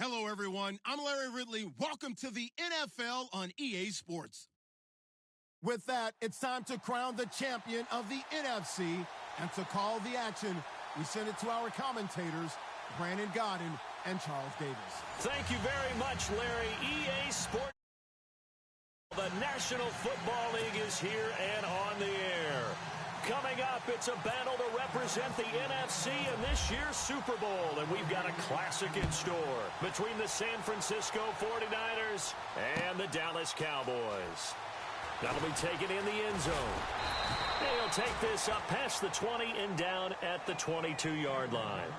Hello, everyone. I'm Larry Ridley. Welcome to the NFL on EA Sports. With that, it's time to crown the champion of the NFC. And to call the action, we send it to our commentators, Brandon Godden and Charles Davis. Thank you very much, Larry. EA Sports. The National Football League is here and on the air. Coming up, it's a battle to represent the NFC in this year's Super Bowl. And we've got a classic in store between the San Francisco 49ers and the Dallas Cowboys. That'll be taken in the end zone. And he'll take this up past the 20 and down at the 22-yard line.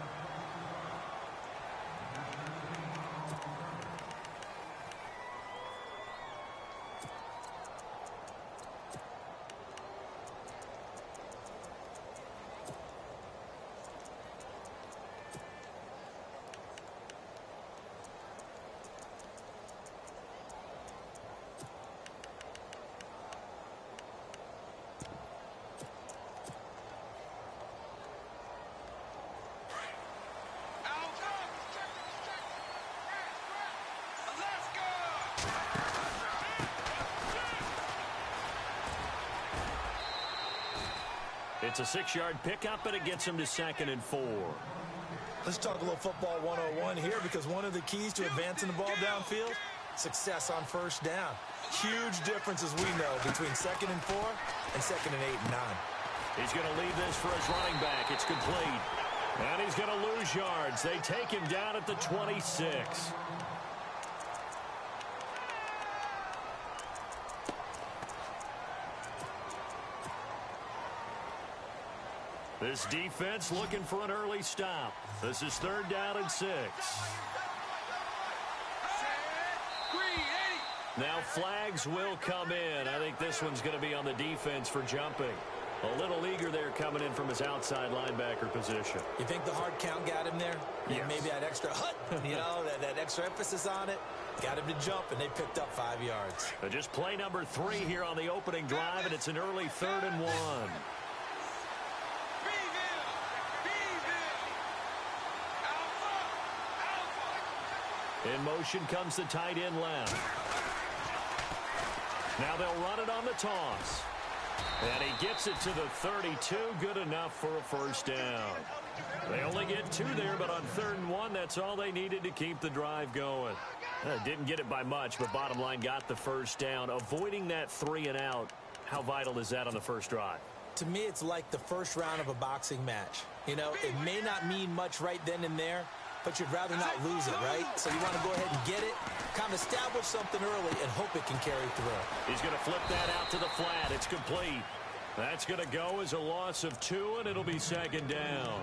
It's a 6-yard pickup, and it gets him to 2nd and 4. Let's talk a little football 101 here, because one of the keys to advancing the ball downfield, success on first down. Huge difference, as we know, between 2nd and 4 and 2nd and 8 and 9. He's going to leave this for his running back. It's complete. And he's going to lose yards. They take him down at the 26. This defense looking for an early stop. This is 3rd down and 6. Now flags will come in. I think this one's going to be on the defense for jumping. A little eager there coming in from his outside linebacker position. You think the hard count got him there? Yes. Maybe that extra that extra emphasis on it. Got him to jump, and they picked up 5 yards. Just play number 3 here on the opening drive, and it's an early 3rd and 1. In motion comes the tight end left. Now they'll run it on the toss. And he gets it to the 32. Good enough for a first down. They only get 2 there, but on 3rd and 1, that's all they needed to keep the drive going. Didn't get it by much, but bottom line got the first down. Avoiding that 3 and out, how vital is that on the first drive? To me, it's like the first round of a boxing match. You know, it may not mean much right then and there, but you'd rather not lose it, right? So you want to go ahead and get it, kind of establish something early, and hope it can carry through. He's going to flip that out to the flat. It's complete. That's going to go as a loss of 2, and it'll be 2nd down.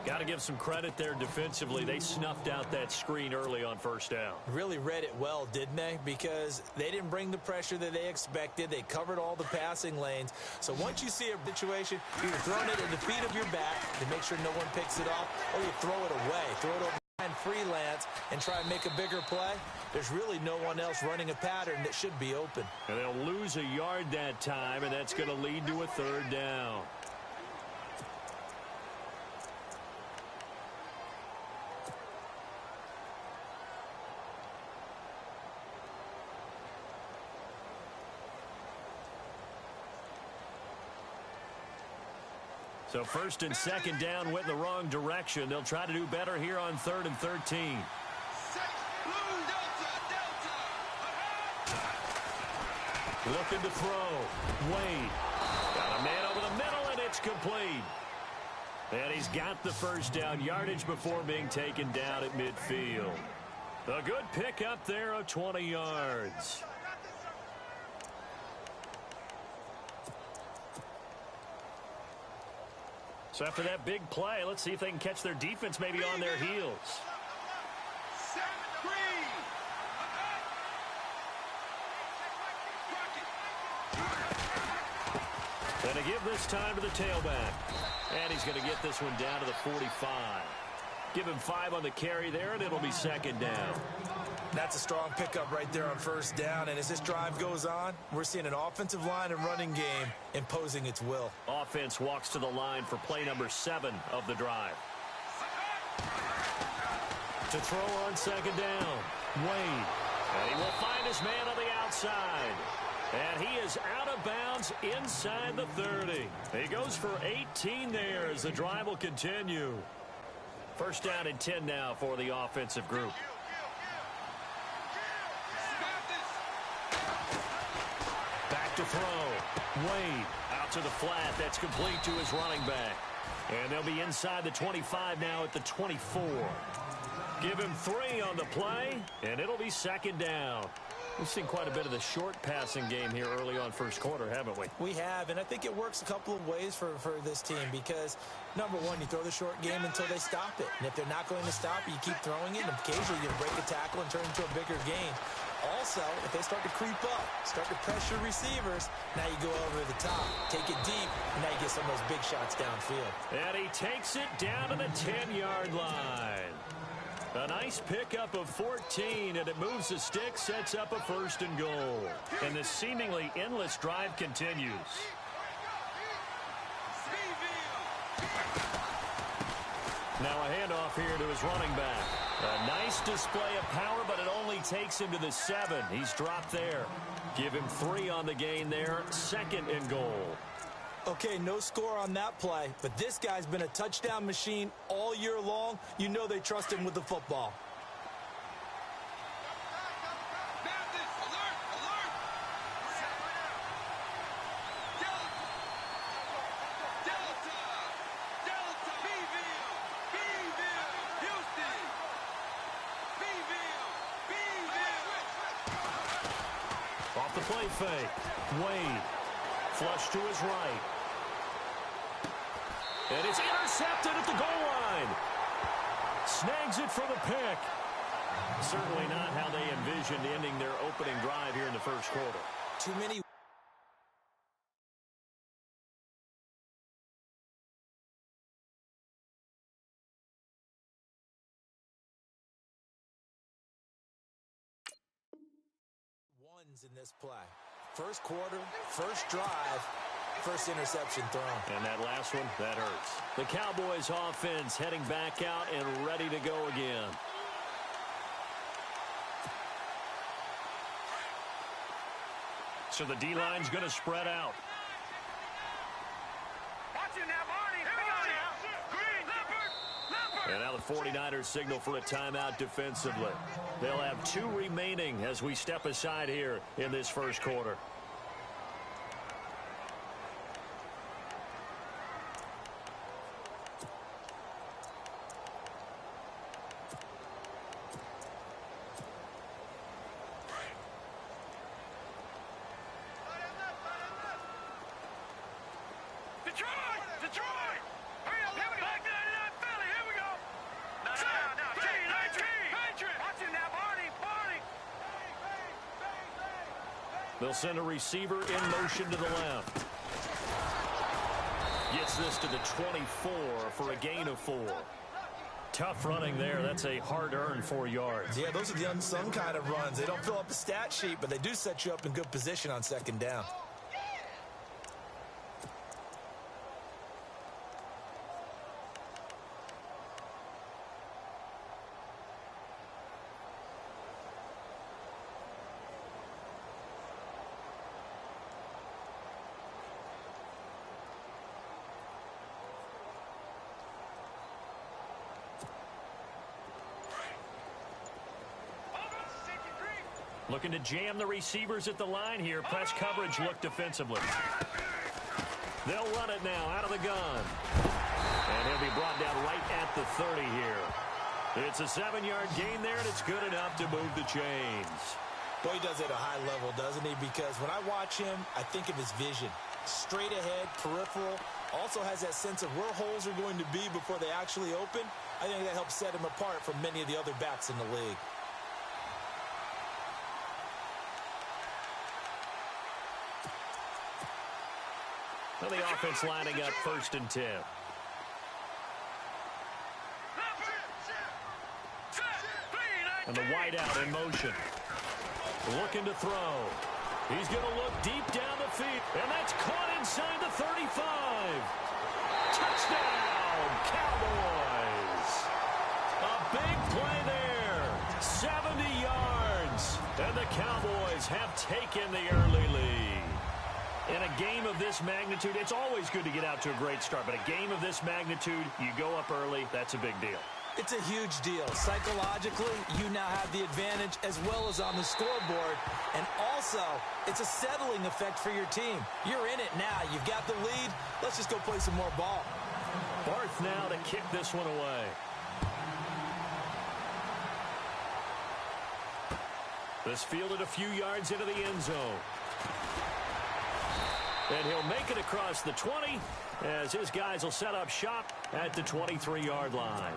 Got to give some credit there defensively. They snuffed out that screen early on first down. Really read it well, didn't they? Because they didn't bring the pressure that they expected. They covered all the passing lanes. So once you see a situation, you're throwing it at the feet of your back to make sure no one picks it off, or you throw it away. Throw it over behind freelance and try and make a bigger play. There's really no one else running a pattern that should be open. And they'll lose a yard that time, and that's going to lead to a 3rd down. So 1st and 2nd down went in the wrong direction. They'll try to do better here on 3rd and 13. Looking to throw. Wade. Got a man over the middle, and it's complete. And he's got the first down yardage before being taken down at midfield. A good pickup there of 20 yards. So after that big play, let's see if they can catch their defense maybe on their heels. And to give this time to the tailback. And he's going to get this one down to the 45. Give him 5 on the carry there, and it'll be 2nd down. That's a strong pickup right there on first down. And as this drive goes on, we're seeing an offensive line and running game imposing its will. Offense walks to the line for play number 7 of the drive. To throw on second down. Wade. And he will find his man on the outside. And he is out of bounds inside the 30. He goes for 18 there as the drive will continue. First down and 10 now for the offensive group. Back to throw. Wade out to the flat. That's complete to his running back. And they'll be inside the 25 now at the 24. Give him 3 on the play, and it'll be second down. We've seen quite a bit of the short passing game here early on first quarter, haven't we? We have, and I think it works a couple of ways for this team because, number one, you throw the short game until they stop it. And if they're not going to stop it, you keep throwing it, and occasionally you break a tackle and turn it into a bigger gain. Also, if they start to creep up, start to pressure receivers, now you go over the top, take it deep, and now you get some of those big shots downfield. And he takes it down to the 10-yard line. A nice pickup of 14, and it moves the stick, sets up a first and goal. And this seemingly endless drive continues. Now a handoff here to his running back. A nice display of power, but it only takes him to the 7. He's dropped there. Give him 3 on the gain there, second and goal. Okay, no score on that play, but this guy's been a touchdown machine all year long. You know they trust him with the football. Off the play fake. Wade. Flush to his right. And it's intercepted at the goal line. Snags it for the pick. Certainly not how they envisioned ending their opening drive here in the first quarter. Too many. Ones in this play. First quarter, first drive, first interception thrown. And that last one, that hurts. The Cowboys offense heading back out and ready to go again. So the D-line's going to spread out. And now the 49ers signal for a timeout defensively. They'll have 2 remaining as we step aside here in this first quarter. They'll send a receiver in motion to the left. Gets this to the 24 for a gain of 4. Tough running there. That's a hard-earned 4 yards. Yeah, those are the unsung kind of runs. They don't fill up the stat sheet, but they do set you up in good position on second down. Looking to jam the receivers at the line here. Press coverage look defensively. They'll run it now out of the gun. And he'll be brought down right at the 30 here. It's a 7-yard gain there, and it's good enough to move the chains. Boy, he does it at a high level, doesn't he? Because when I watch him, I think of his vision. Straight ahead, peripheral. Also has that sense of where holes are going to be before they actually open. I think that helps set him apart from many of the other backs in the league. Well, the offense lining up 1st and 10. And the wideout in motion. Looking to throw. He's going to look deep down the field. And that's caught inside the 35. Touchdown, Cowboys. A big play there. And the Cowboys have taken the early lead. In a game of this magnitude, it's always good to get out to a great start. But a game of this magnitude, you go up early, that's a big deal. It's a huge deal. Psychologically, you now have the advantage as well as on the scoreboard. And also, it's a settling effect for your team. You're in it now. You've got the lead. Let's just go play some more ball. Barth now to kick this one away. This fielded a few yards into the end zone. And he'll make it across the 20 as his guys will set up shop at the 23-yard line.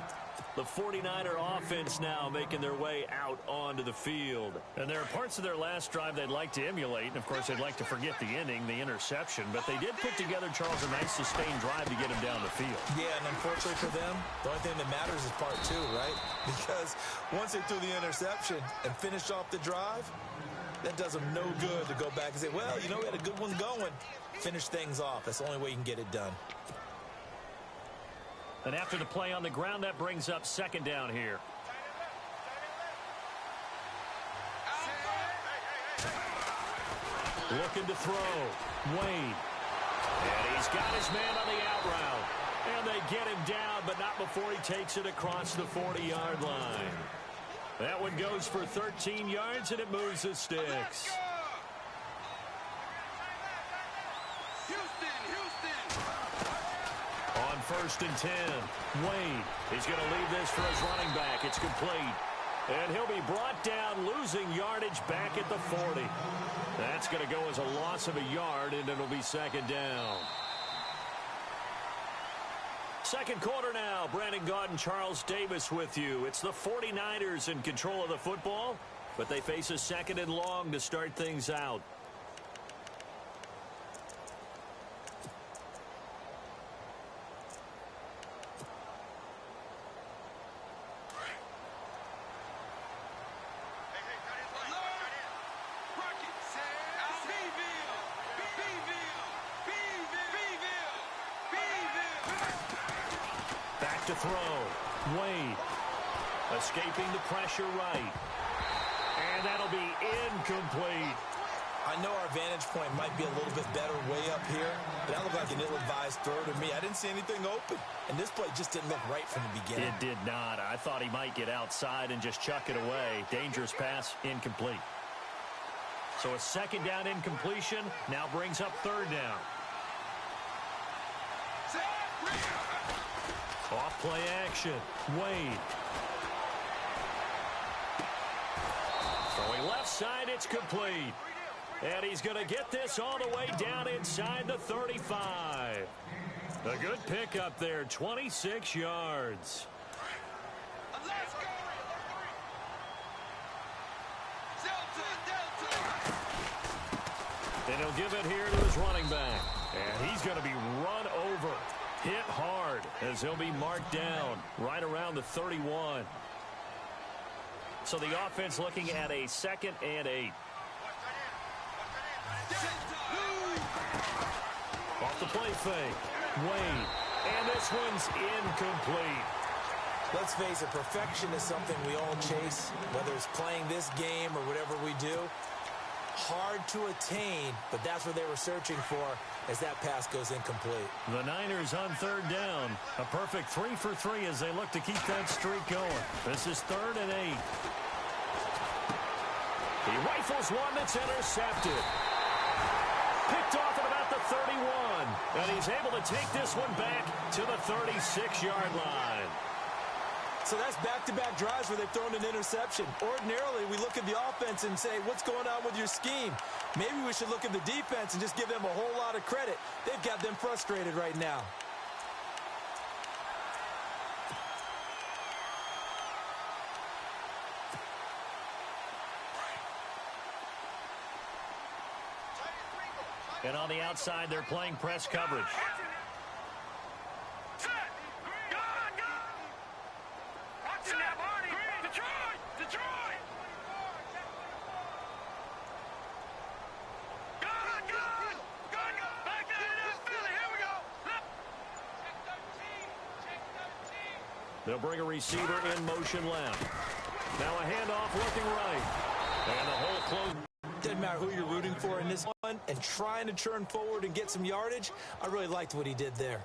The 49er offense now making their way out onto the field. And there are parts of their last drive they'd like to emulate. And, of course, they'd like to forget the inning, the interception. But they did put together, Charles, a nice sustained drive to get him down the field. Yeah, and unfortunately for them, the only thing that matters is part two, right? Because once they threw the interception and finished off the drive, that does them no good to go back and say, well, you know, we had a good one going. Finish things off. That's the only way you can get it done. And after the play on the ground, that brings up second down here. Looking to throw. Wade. And he's got his man on the out route. And they get him down, but not before he takes it across the 40-yard line. That one goes for 13 yards, and it moves the sticks. On 1st and 10, Wade. He's going to leave this for his running back. It's complete. And he'll be brought down, losing yardage back at the 40. That's going to go as a loss of a yard, and it'll be second down. Second quarter now. Brandon Gaudin and Charles Davis with you. It's the 49ers in control of the football, but they face a second and long to start things out. To throw. Wade escaping the pressure right. And that'll be incomplete. I know our vantage point might be a little bit better way up here, but that looked like an ill-advised throw to me. I didn't see anything open, and this play just didn't look right from the beginning. It did not. I thought he might get outside and just chuck it away. Dangerous pass, incomplete. So a second down incompletion now brings up third down. Off play action. Wade. Throwing left side, it's complete. And he's going to get this all the way down inside the 35. A good pickup there, 26 yards. And he'll give it here to his running back. And he's going to be run over. Hit hard as he'll be marked down right around the 31. So the offense looking at a 2nd and 8. Off the play fake. Wade. And this one's incomplete. Let's face it, perfection is something we all chase, whether it's playing this game or whatever we do. Hard to attain, but that's what they were searching for as that pass goes incomplete. The Niners on third down. A perfect 3 for 3 as they look to keep that streak going. This is 3rd and 8. He rifles one that's intercepted. Picked off at about the 31. And he's able to take this one back to the 36-yard line. So that's back-to-back drives where they've thrown an interception. Ordinarily, we look at the offense and say, what's going on with your scheme? Maybe we should look at the defense and just give them a whole lot of credit. They've got them frustrated right now. And on the outside, they're playing press coverage. They'll bring a receiver in motion left. Now a handoff looking right. And the hole closed. Doesn't matter who you're rooting for in this one, and trying to churn forward and get some yardage. I really liked what he did there.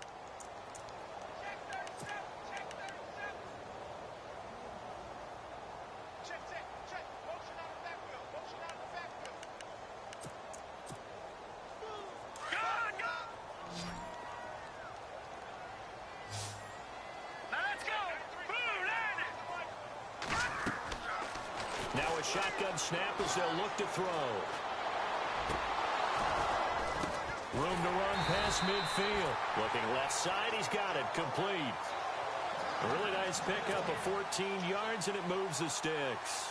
Now a shotgun snap as they'll look to throw. Room to run past midfield. Looking left side, he's got it. Complete. A really nice pickup of 14 yards, and it moves the sticks.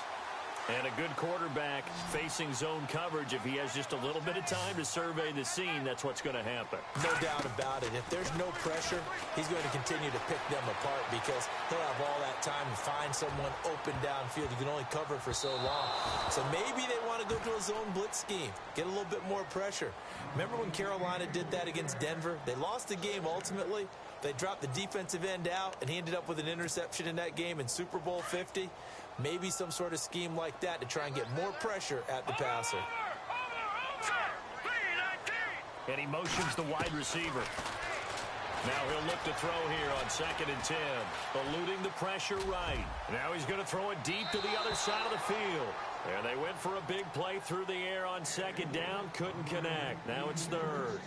And a good quarterback facing zone coverage. If he has just a little bit of time to survey the scene, that's what's going to happen. No doubt about it. If there's no pressure, he's going to continue to pick them apart because he'll have all that time to find someone open downfield. You can only cover for so long. So maybe they want to go to a zone blitz scheme, get a little bit more pressure. Remember when Carolina did that against Denver? They lost the game ultimately. They dropped the defensive end out, and he ended up with an interception in that game in Super Bowl 50. Maybe some sort of scheme like that to try and get more pressure at the passer. And he motions the wide receiver. Now he'll look to throw here on 2nd and 10. Eluding the pressure right. Now he's going to throw it deep to the other side of the field. And they went for a big play through the air on 2nd down. Couldn't connect. Now it's 3rd.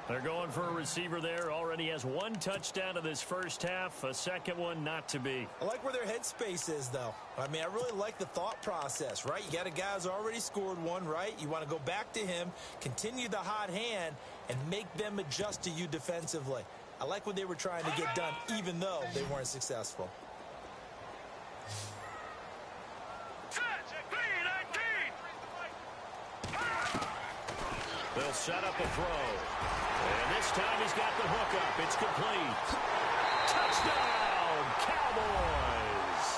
They're going for a receiver there. Already has 1 touchdown in this first half. A second one not to be. I like where their headspace is, though. I mean, I really like the thought process, right? You got a guy who's already scored one, right? You want to go back to him, continue the hot hand, and make them adjust to you defensively. I like what they were trying to get done, even though they weren't successful. They'll set up a throw. And this time he's got the hook up. It's complete. Touchdown, Cowboys.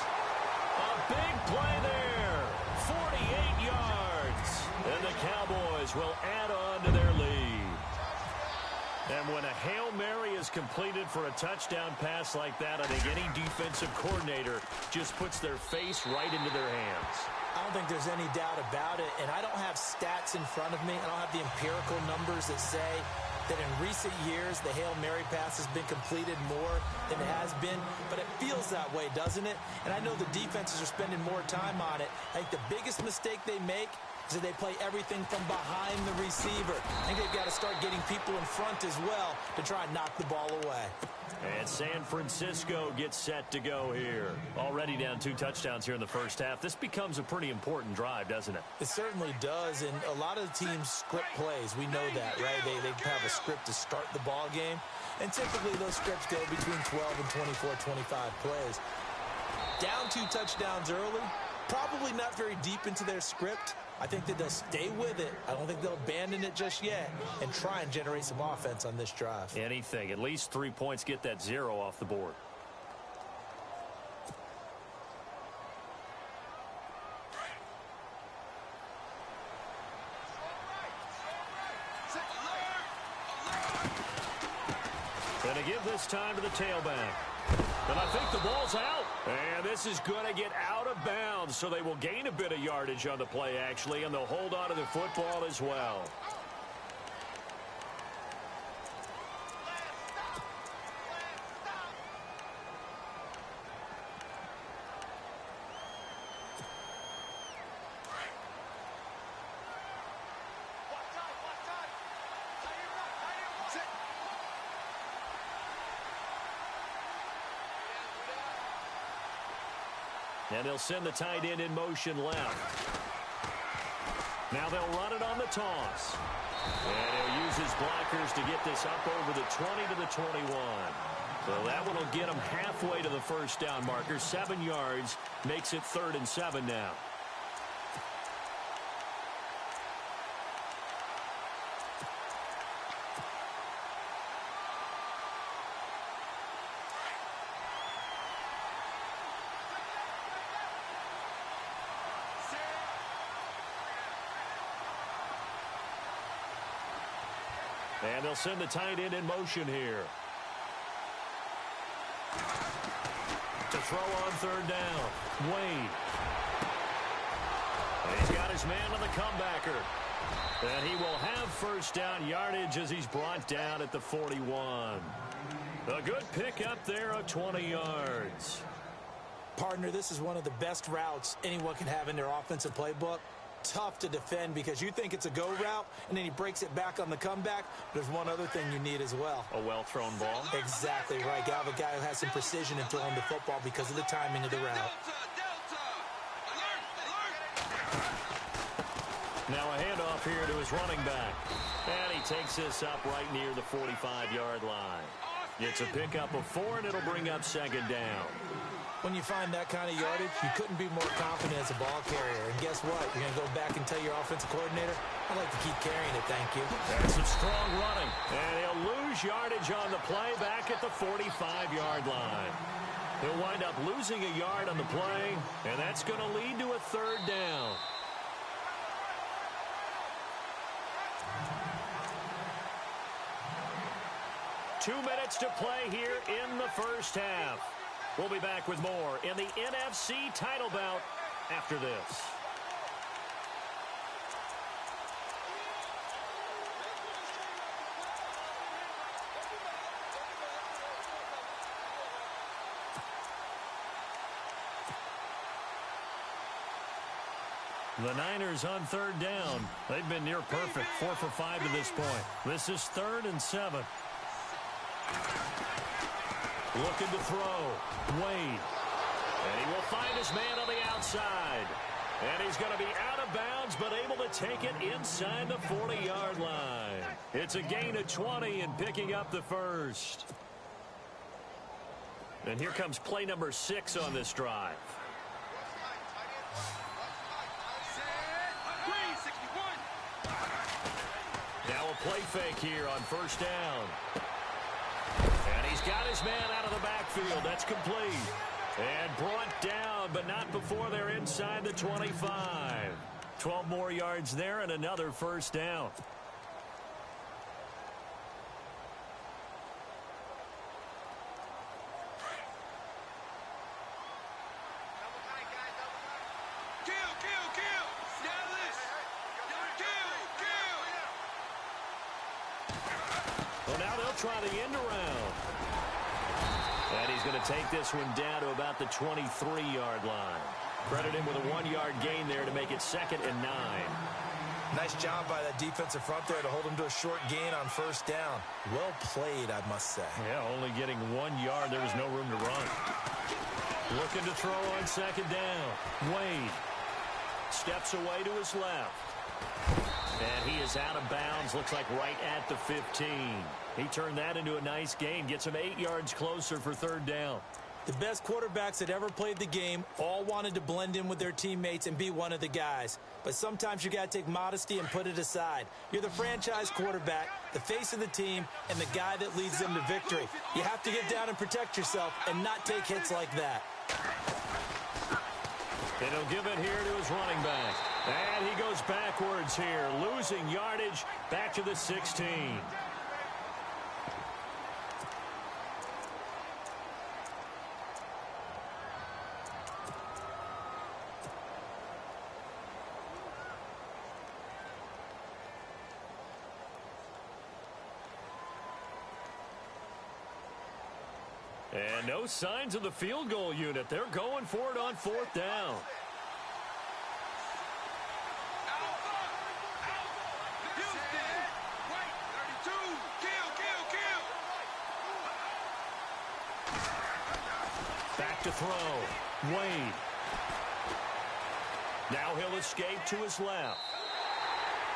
A big play there. 48 yards. And the Cowboys will add on to their lead. And when a Hail Mary is completed for a touchdown pass like that, I think any defensive coordinator just puts their face right into their hands. I don't think there's any doubt about it, and I don't have stats in front of me. I don't have the empirical numbers that say that in recent years the Hail Mary pass has been completed more than it has been, but it feels that way, doesn't it? And I know the defenses are spending more time on it. I think the biggest mistake they make is that they play everything from behind the receiver. I think they've got to start getting people in front as well to try and knock the ball away. And San Francisco gets set to go here. Already down 2 touchdowns here in the first half. This becomes a pretty important drive, doesn't it? It certainly does, and a lot of the teams script plays. We know that, right? They have a script to start the ball game, and typically those scripts go between 12 and 24, 25 plays. Down 2 touchdowns early, probably not very deep into their script. I think that they'll stay with it. I don't think they'll abandon it just yet and try and generate some offense on this drive. Anything. At least 3 points, get that 0 off the board. And to give this time to the tailback. And I think the ball's out. And this is going to get out of bounds, so they will gain a bit of yardage on the play, actually, and they'll hold on to the football as well. And they'll send the tight end in motion left. Now they'll run it on the toss. And he'll use his blockers to get this up over the 20 to the 21. So that one will get him halfway to the first down marker. 7 yards makes it 3rd and 7 now. And they'll send the tight end in motion here. To throw on 3rd down. Wade. And he's got his man on the comebacker. And he will have first down yardage as he's brought down at the 41. A good pickup there of 20 yards. Partner, this is one of the best routes anyone can have in their offensive playbook. Tough to defend because you think it's a go route, and then he breaks it back on the comeback. There's one other thing you need as well. A well-thrown ball. Exactly right. You have a guy who has some precision in throwing the football because of the timing of the route. Now a handoff here to his running back. And he takes this up right near the 45-yard line. It's a pickup of 4, and it'll bring up second down. When you find that kind of yardage, you couldn't be more confident as a ball carrier. And guess what? You're going to go back and tell your offensive coordinator, I'd like to keep carrying it, thank you. That's some strong running. And he'll lose yardage on the play back at the 45-yard line. He'll wind up losing a yard on the play, and that's going to lead to a third down. Two minutes to play here in the first half. We'll be back with more in the NFC title bout after this. The Niners on third down. They've been near perfect, 4 for 5 to this point. This is 3rd and 7. Looking to throw. Wade. And he will find his man on the outside. And he's going to be out of bounds, but able to take it inside the 40-yard line. It's a gain of 20 and picking up the first. And here comes play number 6 on this drive. Now a play fake here on first down. And he's got his man out of the backfield. That's complete. And brought down, but not before they're inside the 25. 12 more yards there and another first down. Well, now they'll try the end around. And he's going to take this one down to about the 23-yard line. Credit him with a 1-yard gain there to make it 2nd and 9. Nice job by that defensive front there to hold him to a short gain on first down. Well played, I must say. Yeah, only getting 1 yard. There was no room to run. Looking to throw on second down. Wade steps away to his left. And he is out of bounds, looks like right at the 15. He turned that into a nice gain, gets him 8 yards closer for third down. The best quarterbacks that ever played the game all wanted to blend in with their teammates and be one of the guys. But sometimes you got to take modesty and put it aside. You're the franchise quarterback, the face of the team, and the guy that leads them to victory. You have to get down and protect yourself and not take hits like that. And he'll give it here to his running back. And he goes backwards here, losing yardage back to the 16. And no signs of the field goal unit. They're going for it on fourth down. Back to throw. Wade. Now he'll escape to his left.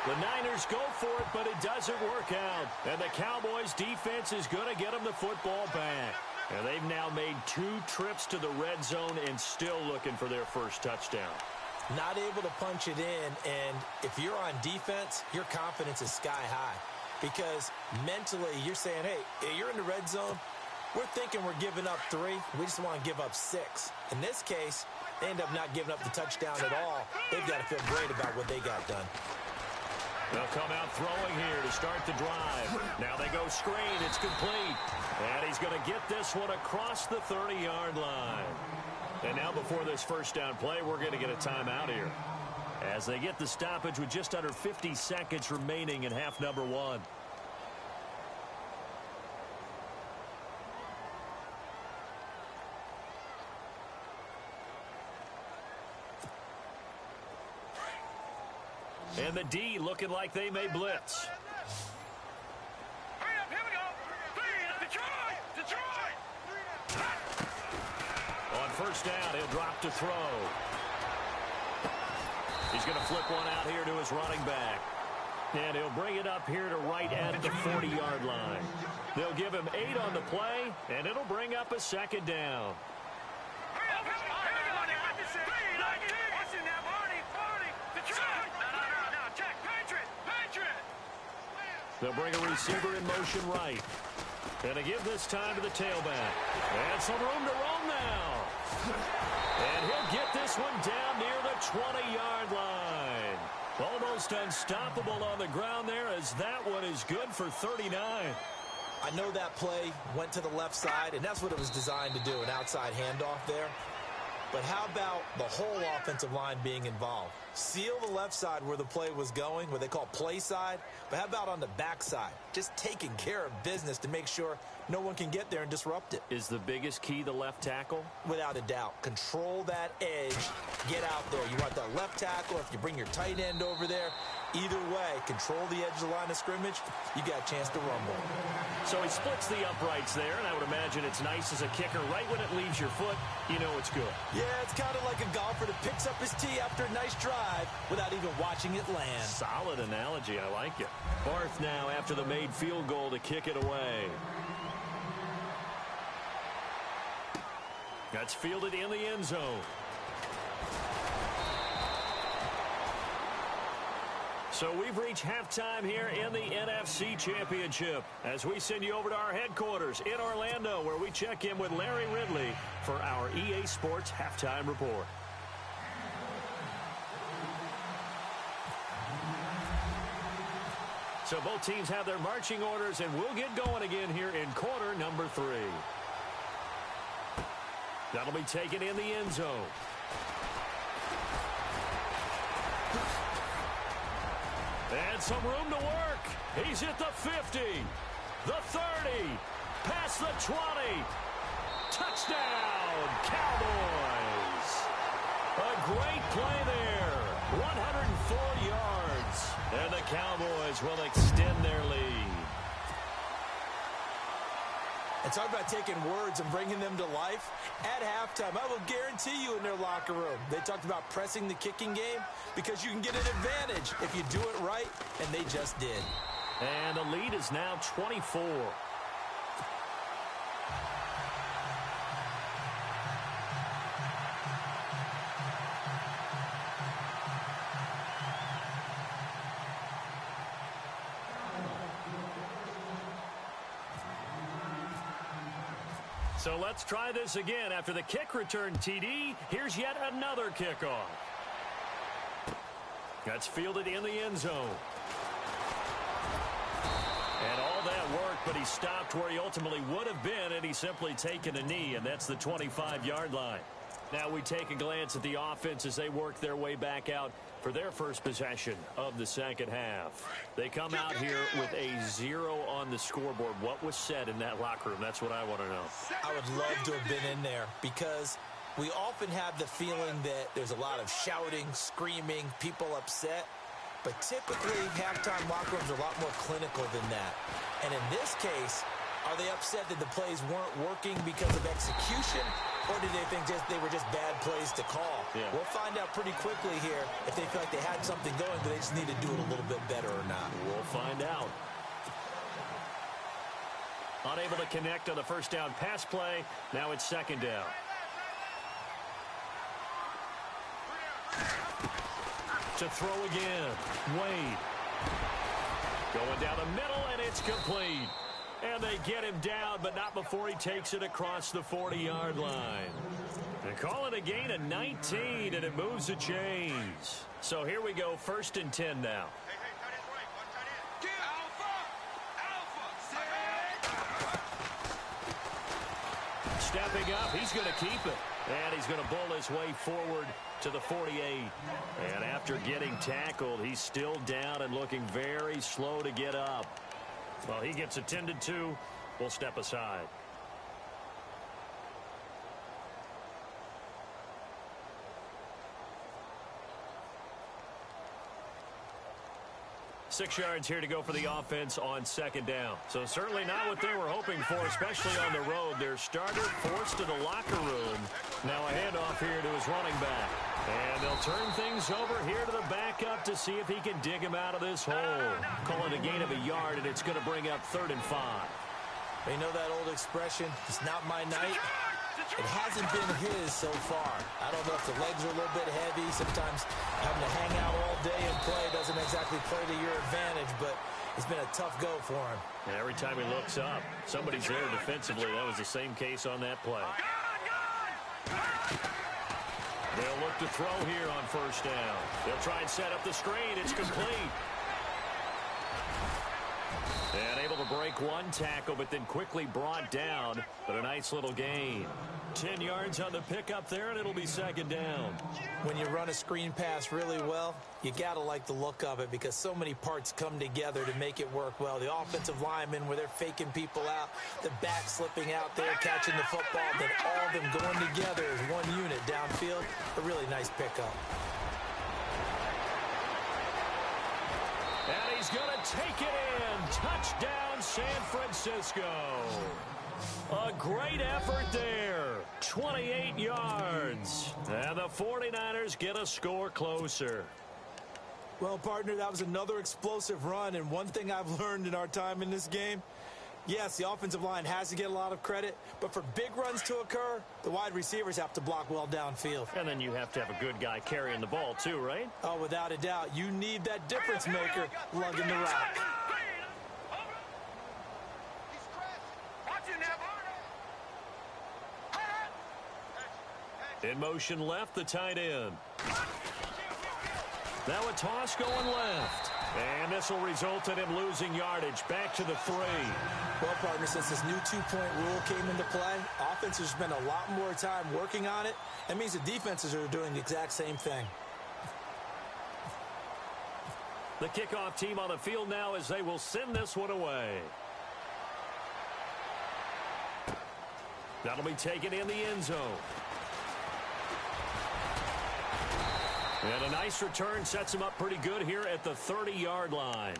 The Niners go for it, but it doesn't work out. And the Cowboys' defense is going to get them the football back. And they've now made 2 trips to the red zone and still looking for their first touchdown. Not able to punch it in, and if you're on defense, your confidence is sky high. Because mentally, you're saying, hey, you're in the red zone. We're thinking we're giving up 3. We just want to give up 6. In this case, they end up not giving up the touchdown at all. They've got to feel great about what they got done. They'll come out throwing here to start the drive. Now they go screen. It's complete. And he's going to get this one across the 30-yard line. And now before this first down play, we're going to get a timeout here. as they get the stoppage with just under 50 seconds remaining in half number one. And the D looking like they may blitz. Hurry up, here we go. Detroit! On first down, he'll drop to throw. He's going to flip one out here to his running back. And he'll bring it up here to right at the 40-yard line. They'll give him 8 on the play, and it'll bring up a second down. They'll bring a receiver in motion right. And to give this time to the tailback. And some room to roam now. And he'll get this one down near the 20-yard line. Almost unstoppable on the ground there, as that one is good for 39. I know that play went to the left side, and that's what it was designed to do, an outside handoff there. But how about the whole offensive line being involved? Seal the left side where the play was going, what they call play side. But how about on the back side? Just taking care of business to make sure no one can get there and disrupt it. Is the biggest key the left tackle? Without a doubt. Control that edge. Get out there. You want that left tackle. If you bring your tight end over there, either way, control the edge of the line of scrimmage, you got a chance to rumble. So he splits the uprights there, and I would imagine it's nice as a kicker. Right when it leaves your foot, you know it's good. Yeah, it's kind of like a golfer that picks up his tee after a nice drive without even watching it land. Solid analogy. I like it. Barth now after the made field goal to kick it away. That's fielded in the end zone. So we've reached halftime here in the NFC Championship as we send you over to our headquarters in Orlando, where we check in with Larry Ridley for our EA Sports Halftime Report. So both teams have their marching orders, and we'll get going again here in quarter number 3. That'll be taken in the end zone. And some room to work. He's at the 50, the 30, past the 20. Touchdown, Cowboys. A great play there. 104 yards. And the Cowboys will extend their lead. And talk about taking words and bringing them to life. At halftime, I will guarantee you in their locker room, they talked about pressing the kicking game because you can get an advantage if you do it right, and they just did. And the lead is now 24. So let's try this again. After the kick return TD, here's yet another kickoff. That's fielded in the end zone. And all that work, but he stopped where he ultimately would have been, and he's simply taken a knee, and that's the 25-yard line. Now we take a glance at the offense as they work their way back out for their first possession of the second half. They come out here with a 0 on the scoreboard. What was said in that locker room? That's what I want to know. I would love to have been in there because we often have the feeling that there's a lot of shouting, screaming, people upset. But typically, halftime locker rooms are a lot more clinical than that. And in this case, are they upset that the plays weren't working because of execution? Or did they think they were just bad plays to call? Yeah. We'll find out pretty quickly here if they feel like they had something going, but they just need to do it a little bit better or not. We'll find out. Unable to connect on the first down pass play. Now it's second down. To throw again. Wade. Going down the middle, and it's complete. And they get him down, but not before he takes it across the 40-yard line. They call it a gain of 19, and it moves the chains. So here we go, 1st and 10 now. Stepping up, he's going to keep it. And he's going to bull his way forward to the 48. And after getting tackled, he's still down and looking very slow to get up. Well, he gets attended to. We'll step aside. Six yards here to go for the offense on second down. So certainly not what they were hoping for, especially on the road. Their starter forced to the locker room. Now a handoff here to his running back. And they'll turn things over here to the backup to see if he can dig him out of this hole. Call it a gain of a yard, and it's going to bring up 3rd and 5. You know that old expression, it's not my night? It hasn't been his so far. I don't know if the legs are a little bit heavy. Sometimes having to hang out all day and play doesn't exactly play to your advantage, but it's been a tough go for him. And every time he looks up, somebody's there defensively. That was the same case on that play. They'll look to throw here on 1st down. They'll try and set up the screen. It's complete. And able to break one tackle, but then quickly brought down. But a nice little gain. 10 yards on the pickup there, and it'll be 2nd down. When you run a screen pass really well, you got to like the look of it because so many parts come together to make it work well. The offensive linemen, where they're faking people out, the back slipping out there, catching the football, then all of them going together as one unit downfield. A really nice pickup. And he's going to take it in. Touchdown, San Francisco. A great effort there. 28 yards. And the 49ers get a score closer. Well, partner, that was another explosive run. And one thing I've learned in our time in this game, yes, the offensive line has to get a lot of credit, but for big runs to occur, the wide receivers have to block well downfield. And then you have to have a good guy carrying the ball too, right? Oh, without a doubt. You need that difference maker lugging the rock. In motion left, the tight end. Now a toss going left. And this will result in him losing yardage back to the 3. Well, partner, since this new two-point rule came into play, offenses spend a lot more time working on it. That means the defenses are doing the exact same thing. The kickoff team on the field now as they will send this one away. That'll be taken in the end zone. And a nice return sets him up pretty good here at the 30-yard line.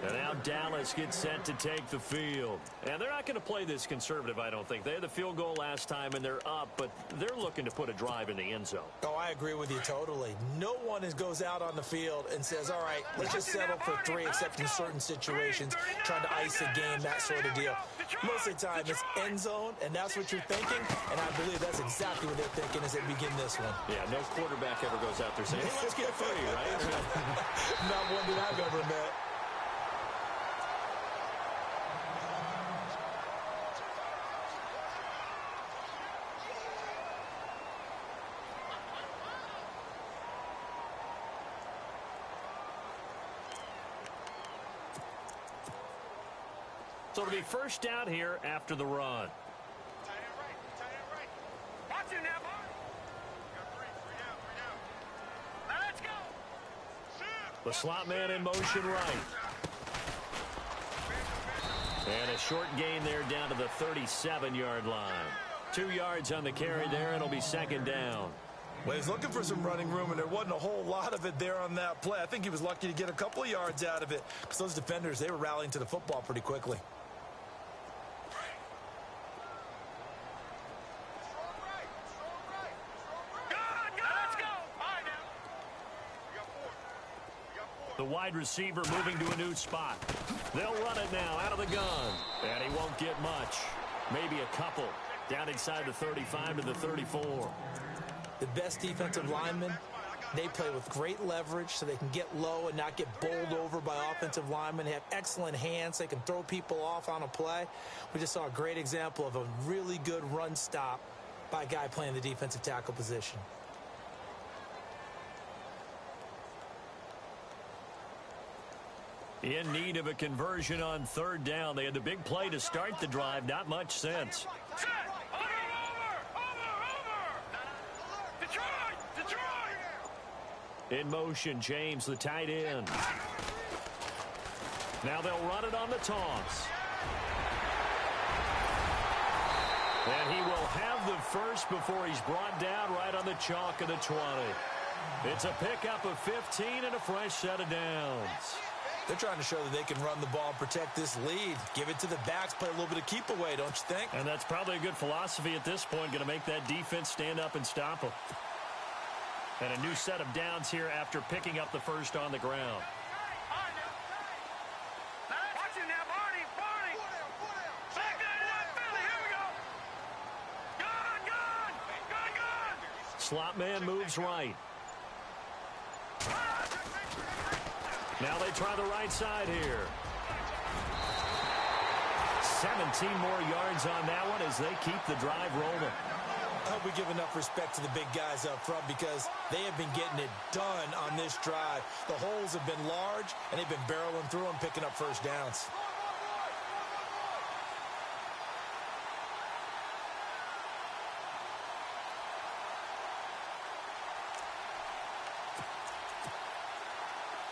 And now Dallas gets set to take the field. And they're not going to play this conservative, I don't think. They had the field goal last time, and they're up, but they're looking to put a drive in the end zone. Oh, I agree with you totally. No one goes out on the field and says, all right, let's just settle for 3, except in certain situations, trying to ice a game, that sort of deal. Most of the time, it's end zone, and that's what you're thinking, and I believe that's exactly what they're thinking as they begin this one. Yeah, no quarterback ever goes out there saying, hey, let's get free, right? Not one that I've ever met. So it'll be 1st down here after the run. Watch it now, boy. Three down. Now let's go. The slot man in motion right. And a short gain there down to the 37-yard line. 2 yards on the carry there, and it'll be 2nd down. Well, he's looking for some running room, and there wasn't a whole lot of it there on that play. I think he was lucky to get a couple of yards out of it, because those defenders, they were rallying to the football pretty quickly. The wide receiver moving to a new spot. They'll run it now out of the gun. And he won't get much. Maybe a couple. Down inside the 35 to the 34. The best defensive linemen, they play with great leverage so they can get low and not get bowled over by offensive linemen. They have excellent hands. They can throw people off on a play. We just saw a great example of a really good run stop by a guy playing the defensive tackle position. In need of a conversion on 3rd down. They had the big play to start the drive. Not much sense. In motion, James, the tight end. Now they'll run it on the toss. And he will have the first before he's brought down right on the chalk of the 20. It's a pickup of 15 and a fresh set of downs. They're trying to show that they can run the ball and protect this lead. Give it to the backs, play a little bit of keep away, don't you think? And that's probably a good philosophy at this point, going to make that defense stand up and stop them. And a new set of downs here after picking up the first on the ground. Watch him now, Barney. Back there to that Philly. Here we go. Gun. Slot man moves right. Now they try the right side here. 17 more yards on that one as they keep the drive rolling. I hope we give enough respect to the big guys up front because they have been getting it done on this drive. The holes have been large, and they've been barreling through them, picking up first downs.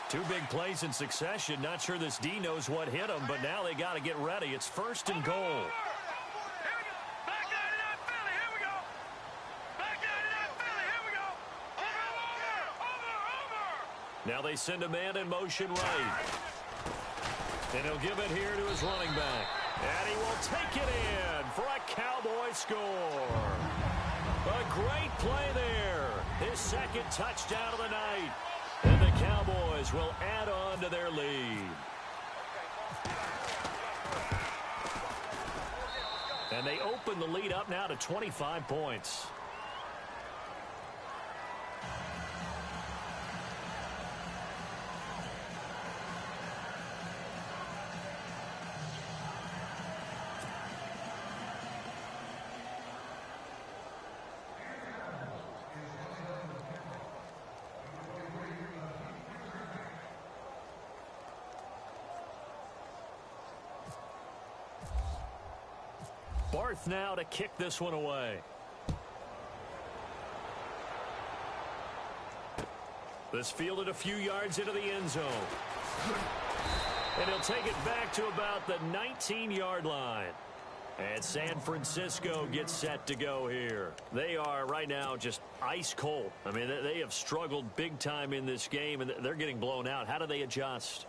Two big plays in succession. Not sure this D knows what hit them, but now they got to get ready. It's first and goal. Now they send a man in motion right. And he'll give it here to his running back. And he will take it in for a Cowboy score. A great play there. His second touchdown of the night. And the Cowboys will add on to their lead. And they open the lead up now to 25 points. Barth now to kick this one away. This fielded a few yards into the end zone. And he'll take it back to about the 19-yard line. And San Francisco gets set to go here. They are right now just ice cold. I mean, they have struggled big time in this game, and they're getting blown out. How do they adjust?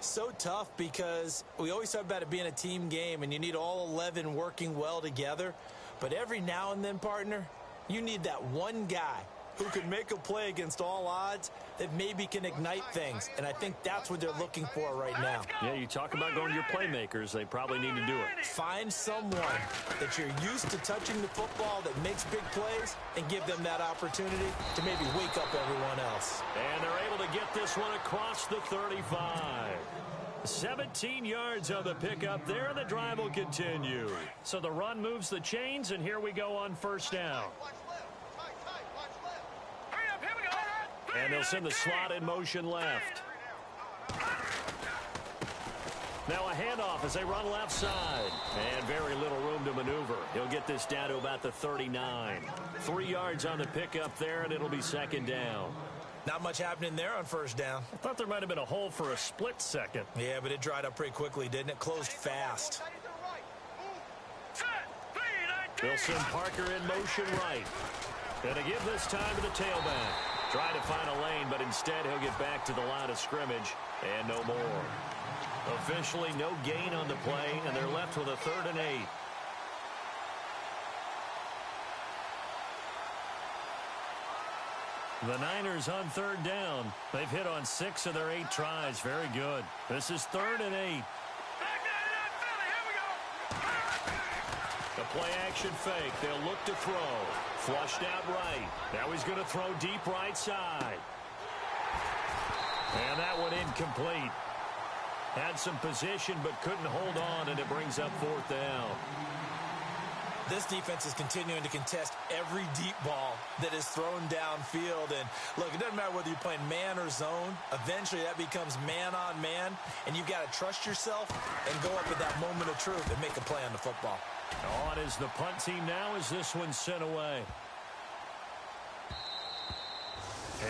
So tough because we always talk about it being a team game and you need all 11 working well together. But every now and then, partner, you need that one guy who can make a play against all odds that maybe can ignite things. And I think that's what they're looking for right now. Yeah, you talk about going to your playmakers. They probably need to do it. Find someone that you're used to touching the football that makes big plays and give them that opportunity to maybe wake up everyone else. And they're able to get this one across the 35. 17 yards on the pickup there, and the drive will continue. So the run moves the chains, and here we go on first down. And they'll send the slot in motion left. Now a handoff as they run left side. And very little room to maneuver. He'll get this down to about the 39. 3 yards on the pickup there, and it'll be second down. Not much happening there on first down. I thought there might have been a hole for a split second. Yeah, but it dried up pretty quickly, didn't it? Closed fast. They'll send Parker in motion right. And to give this time to the tailback. Try to find a lane, but instead he'll get back to the line of scrimmage. And no more. Officially no gain on the play, and they're left with a 3rd and 8. The Niners on 3rd down. They've hit on 6 of their 8 tries. Very good. This is 3rd and 8. The play action fake. They'll look to throw. Flushed out right. Now he's going to throw deep right side. And that one incomplete. Had some position but couldn't hold on, and it brings up 4th down. This defense is continuing to contest every deep ball that is thrown downfield. And, look, it doesn't matter whether you're playing man or zone. Eventually, that becomes man-on-man, and you've got to trust yourself and go up at that moment of truth and make a play on the football. On is the punt team now as this one's sent away.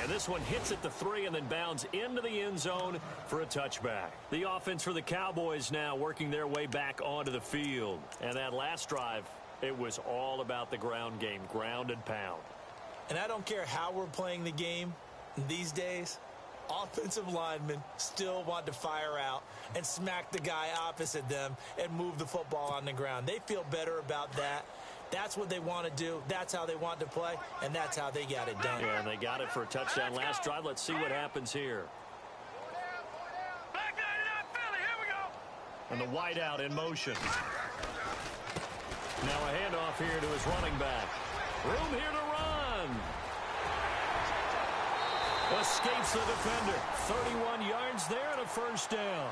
And this one hits at the 3 and then bounds into the end zone for a touchback. The offense for the Cowboys now working their way back onto the field. And that last drive, it was all about the ground game, ground and pound. And I don't care how we're playing the game these days, offensive linemen still want to fire out and smack the guy opposite them and move the football on the ground. They feel better about that. That's what they want to do. That's how they want to play, and that's how they got it done. Yeah, and they got it for a touchdown last drive. Let's see what happens here. Back 99 Philly, here we go. And the wideout in motion. Now a handoff here to his running back. Room here to run. Escapes the defender. 31 yards there and a first down.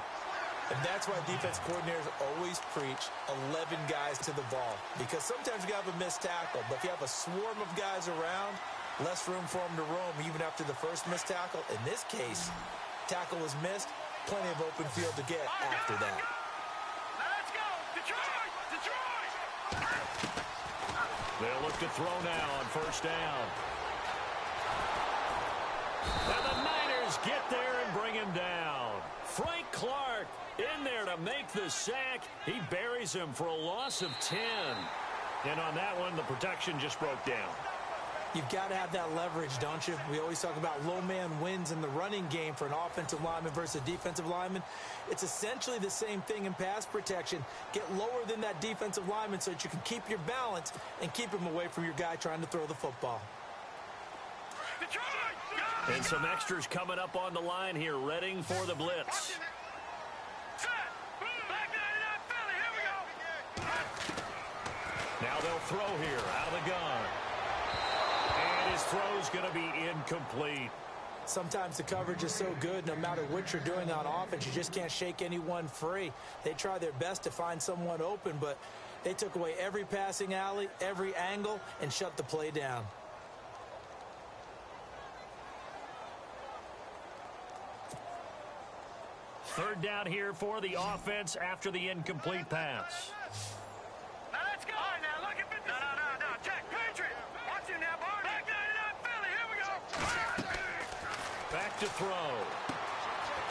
And that's why defense coordinators always preach 11 guys to the ball. Because sometimes you have a missed tackle, but if you have a swarm of guys around, less room for them to roam even after the first missed tackle. In this case, tackle was missed, plenty of open field to get after that. Let's go. Detroit! Detroit! They'll look to throw now on first down. And the Niners get there and bring him down. Frank Clark in there to make the sack. He buries him for a loss of 10. And on that one, the protection just broke down. You've got to have that leverage, don't you? We always talk about low man wins in the running game for an offensive lineman versus a defensive lineman. It's essentially the same thing in pass protection. Get lower than that defensive lineman so that you can keep your balance and keep him away from your guy trying to throw the football. Detroit! And some extras coming up on the line here, readying for the blitz. Set! Back 99 Philly, here we go. Now they'll throw here out of the gun. And his throw's going to be incomplete. Sometimes the coverage is so good, no matter what you're doing on offense, you just can't shake anyone free. They try their best to find someone open, but they took away every passing alley, every angle, and shut the play down. Third down here for the offense after the incomplete pass. Now let's go. All right, now look at it. No. Check. Patriot. Watch it now, boy. Back 99 Philly, here we go. Back to throw.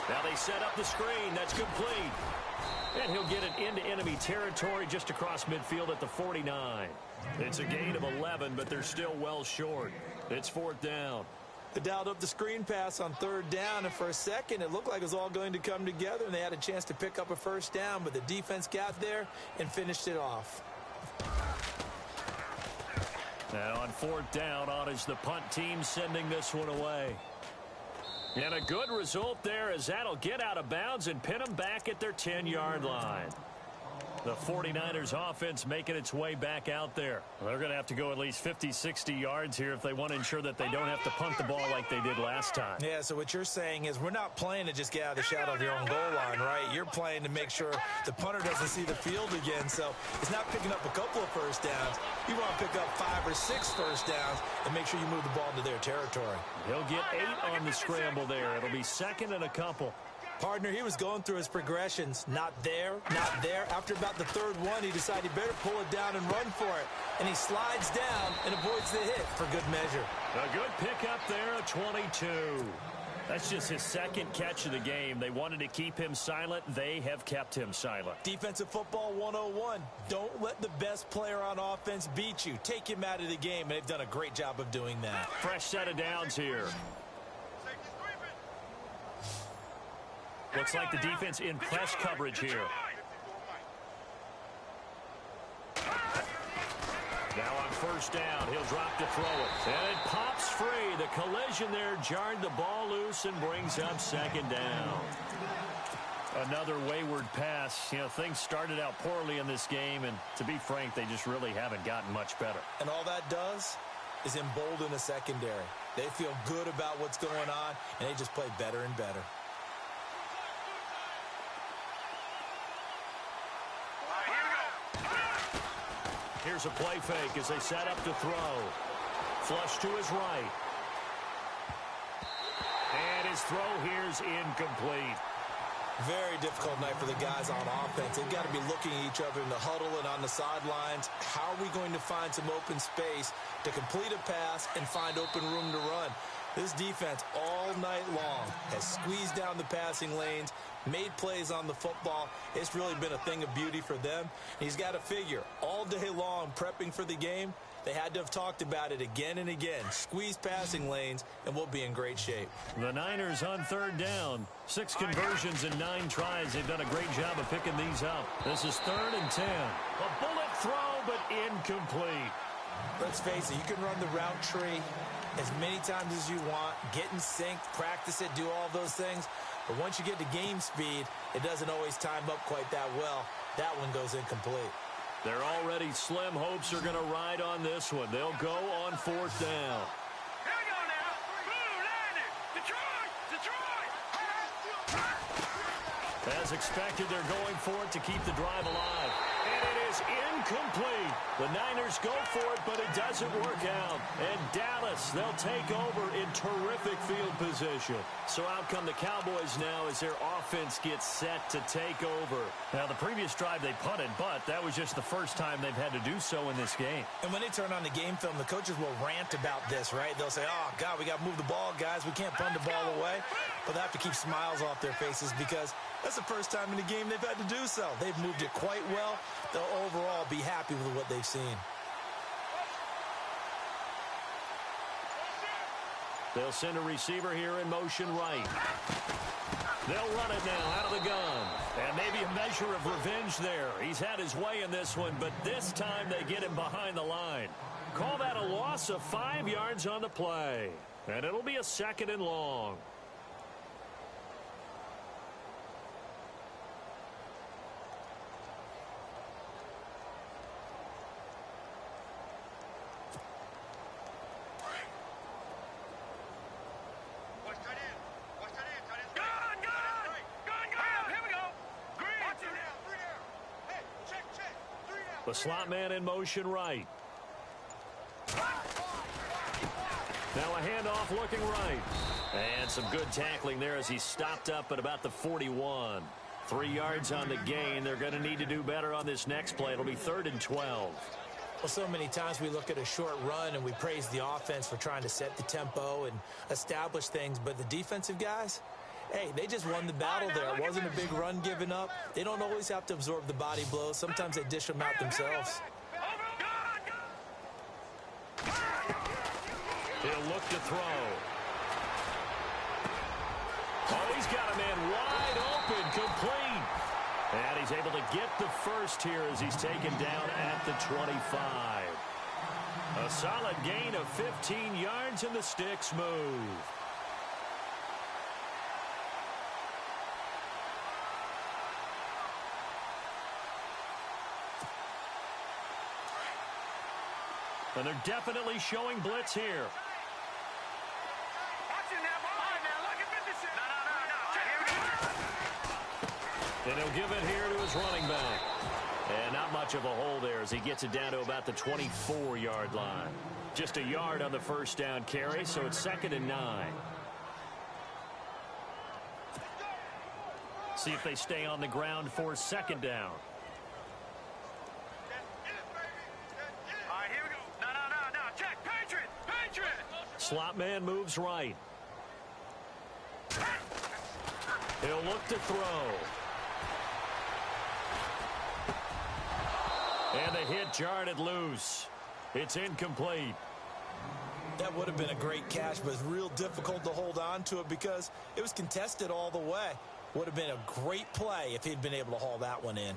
Now they set up the screen. That's complete. And he'll get it into enemy territory just across midfield at the 49. It's a gain of 11, but they're still well short. It's fourth down. They dialed up the screen pass on third down, and for a second, it looked like it was all going to come together, and they had a chance to pick up a first down, but the defense got there and finished it off. Now on fourth down, on is the punt team sending this one away. And a good result there as that'll get out of bounds and pin them back at their 10-yard line. The 49ers offense making its way back out there. They're going to have to go at least 50, 60 yards here if they want to ensure that they don't have to punt the ball like they did last time. Yeah, so what you're saying is we're not playing to just get out of the shadow of your own goal line, right? You're playing to make sure the punter doesn't see the field again. So it's not picking up a couple of first downs. You want to pick up 5 or 6 first downs and make sure you move the ball into their territory. He'll get 8 on the scramble there. It'll be second and a couple. Partner, he was going through his progressions. Not there, not there. After about the third one, he decided he better pull it down and run for it. And he slides down and avoids the hit for good measure. A good pickup there, a 22. That's just his second catch of the game. They wanted to keep him silent. They have kept him silent. Defensive football 101. Don't let the best player on offense beat you. Take him out of the game, and they've done a great job of doing that. Fresh set of downs here. Looks like the defense in press coverage here. Now on first down, he'll drop to throw it. And it pops free. The collision there jarred the ball loose and brings up second down. Another wayward pass. You know, things started out poorly in this game, and to be frank, they just really haven't gotten much better. And all that does is embolden the secondary. They feel good about what's going on, and they just play better and better. Here's a play fake as they set up to throw. Flush to his right. And his throw here's incomplete. Very difficult night for the guys on offense. They've got to be looking at each other in the huddle and on the sidelines. How are we going to find some open space to complete a pass and find open room to run? This defense all night long has squeezed down the passing lanes, made plays on the football. It's really been a thing of beauty for them. He's got to figure all day long prepping for the game, they had to have talked about it again and again. Squeeze passing lanes, and we'll be in great shape. The Niners on third down. 6 conversions in 9 tries. They've done a great job of picking these up. This is 3rd and 10. A bullet throw, but incomplete. Let's face it, you can run the route tree as many times as you want, get in sync, practice it, do all those things. But once you get to game speed, it doesn't always time up quite that well. That one goes incomplete. They're already slim hopes are going to ride on this one. They'll go on 4th down. Here we go now. Blue Niners. Detroit. As expected, they're going for it to keep the drive alive. And it is incomplete. The Niners go for it, but it doesn't work out. And Dallas, they'll take over in terrific field position. So out come the Cowboys now as their offense gets set to take over. Now, the previous drive they punted, but that was just the first time they've had to do so in this game. And when they turn on the game film, the coaches will rant about this, right? They'll say, oh, God, we got to move the ball, guys. We can't punt the ball away. But they have to keep smiles off their faces because that's the first time in the game they've had to do so. They've moved it quite well. They'll overall be happy with what they've seen. They'll send a receiver here in motion right. They'll run it now out of the gun. And maybe a measure of revenge there. He's had his way in this one, but this time they get him behind the line. Call that a loss of 5 yards on the play. And it'll be a 2nd and long. The slot man in motion right. Now a handoff looking right. And some good tackling there as he stopped up at about the 41. 3 yards on the gain. They're going to need to do better on this next play. It'll be 3rd and 12. Well, so many times we look at a short run and we praise the offense for trying to set the tempo and establish things. But the defensive guys, hey, they just won the battle there. It wasn't a big run given up. They don't always have to absorb the body blows. Sometimes they dish them out themselves. He'll look to throw. Oh, he's got a man wide open, complete. And he's able to get the first here as he's taken down at the 25. A solid gain of 15 yards and the sticks move. And they're definitely showing blitz here. And he'll give it here to his running back. And not much of a hole there as he gets it down to about the 24-yard line. Just a yard on the first down carry, so it's 2nd and 9. See if they stay on the ground for 2nd down. Slot man moves right. He'll look to throw. And the hit jarred it loose. It's incomplete. That would have been a great catch, but it's real difficult to hold on to it because it was contested all the way. Would have been a great play if he'd been able to haul that one in.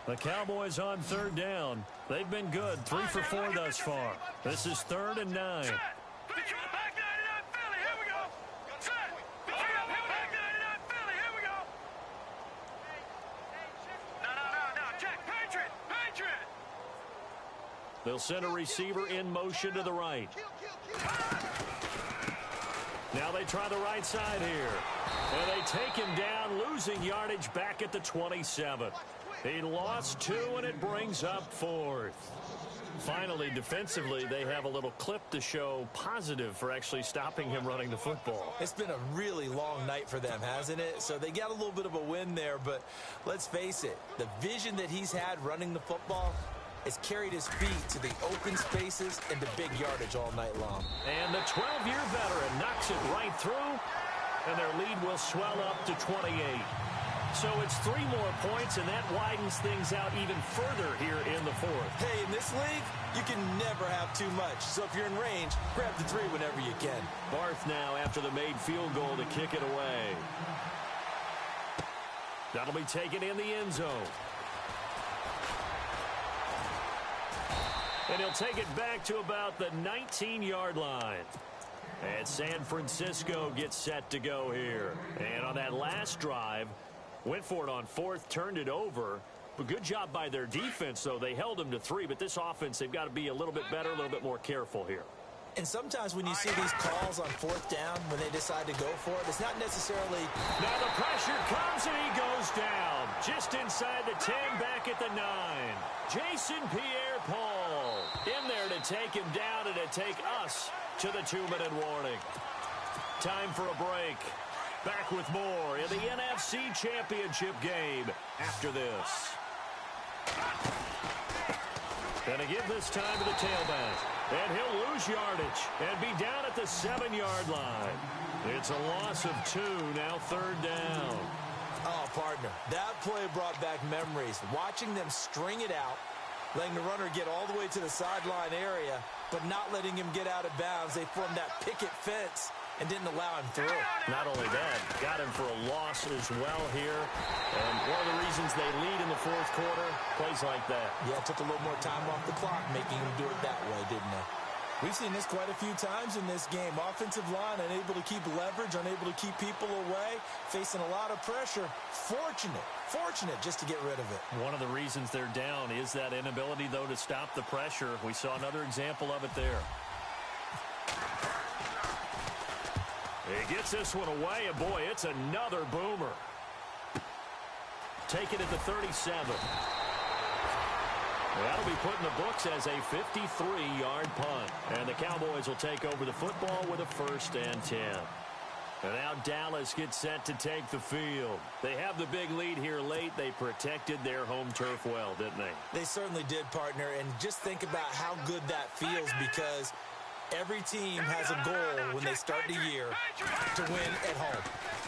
The Cowboys on 3rd down. They've been good, 3 for 4 thus far. This is 3rd and 9. They'll send a receiver in motion to the right. Now they try the right side here. And they take him down, losing yardage back at the 27. He lost 2, and it brings up 4th. Finally, defensively, they have a little clip to show positive for actually stopping him running the football. It's been a really long night for them, hasn't it? So they got a little bit of a win there, but let's face it, the vision that he's had running the football, has carried his feet to the open spaces and to big yardage all night long. And the 12-year veteran knocks it right through, and their lead will swell up to 28. So it's 3 more points, and that widens things out even further here in the fourth. Hey, in this league, you can never have too much. So if you're in range, grab the 3 whenever you can. Barth now after the made field goal to kick it away. That'll be taken in the end zone. And he'll take it back to about the 19-yard line. And San Francisco gets set to go here. And on that last drive, went for it on 4th, turned it over. But good job by their defense, though. They held them to 3, but this offense, they've got to be a little bit better, a little bit more careful here. And sometimes when you see these calls on 4th down, when they decide to go for it, it's not necessarily... Now the pressure comes, and he goes down. Just inside the 10, back at the 9. Jason Pierre-Paul in there to take him down and to take us to the 2-minute warning. Time for a break. Back with more in the NFC Championship game after this. And again this time to the tailback. And he'll lose yardage and be down at the 7-yard line. It's a loss of 2, now 3rd down. Oh, partner, that play brought back memories. Watching them string it out, letting the runner get all the way to the sideline area, but not letting him get out of bounds. They formed that picket fence and didn't allow him through. Not only that, got him for a loss as well here. And one of the reasons they lead in the 4th quarter, plays like that. Yeah, it took a little more time off the clock, making him do it that way, didn't it? We've seen this quite a few times in this game. Offensive line unable to keep leverage, unable to keep people away, facing a lot of pressure. Fortunate just to get rid of it. One of the reasons they're down is that inability, though, to stop the pressure. We saw another example of it there. He gets this one away, and boy, it's another boomer. Taken at the 37. That'll be put in the books as a 53-yard punt. And the Cowboys will take over the football with a 1st and 10. And now Dallas gets set to take the field. They have the big lead here late. They protected their home turf well, didn't they? They certainly did, partner. And just think about how good that feels, because every team has a goal when they start the year to win at home.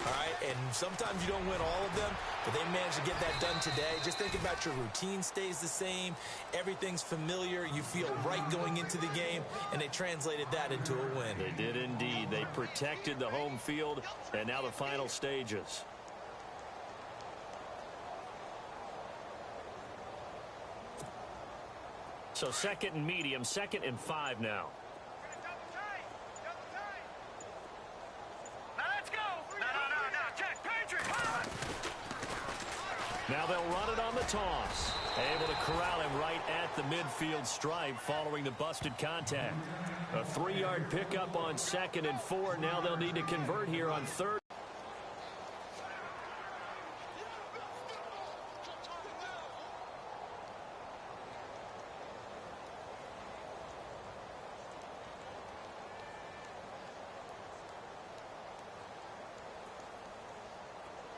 All right, and sometimes you don't win all of them, but they managed to get that done today. Just think about your routine stays the same. Everything's familiar. You feel right going into the game, and they translated that into a win. They did indeed. They protected the home field, and now the final stages. So 2nd and medium, 2nd and 5 now. Now they'll run it on the toss. Able to corral him right at the midfield stripe following the busted contact. A 3-yard pickup on 2nd and 4. Now they'll need to convert here on 3rd.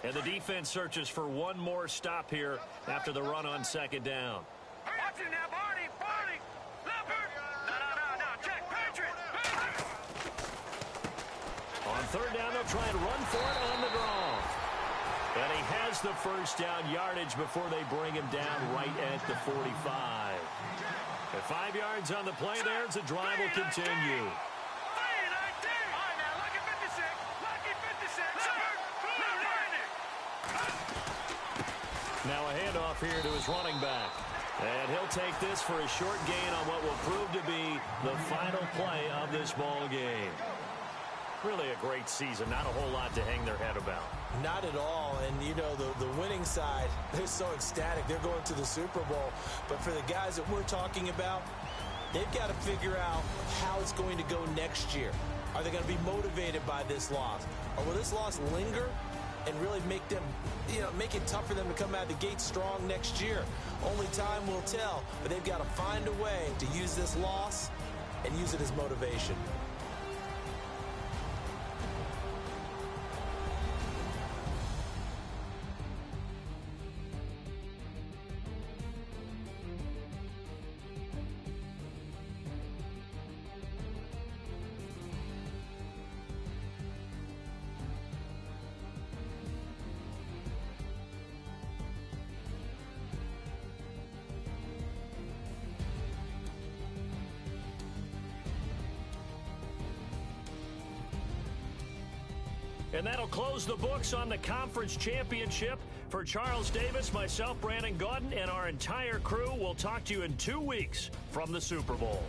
And the defense searches for one more stop here after the run on 2nd down. Watch it now, Barney! Leopard! No, check, Patriot! On 3rd down, they'll try and run for it on the draw. And he has the 1st down yardage before they bring him down right at the 45. At 5 yards on the play there, as the drive will continue. Now a handoff here to his running back. And he'll take this for a short gain on what will prove to be the final play of this ball game. Really a great season. Not a whole lot to hang their head about. Not at all. And, you know, the winning side, they're so ecstatic. They're going to the Super Bowl. But for the guys that we're talking about, they've got to figure out how it's going to go next year. Are they going to be motivated by this loss? Or will this loss linger and really make them, make it tough for them to come out of the gate strong next year? Only time will tell, but they've got to find a way to use this loss and use it as motivation. And that'll close the books on the conference championship. For Charles Davis, myself, Brandon Gaudin, and our entire crew, we'll talk to you in 2 weeks from the Super Bowl.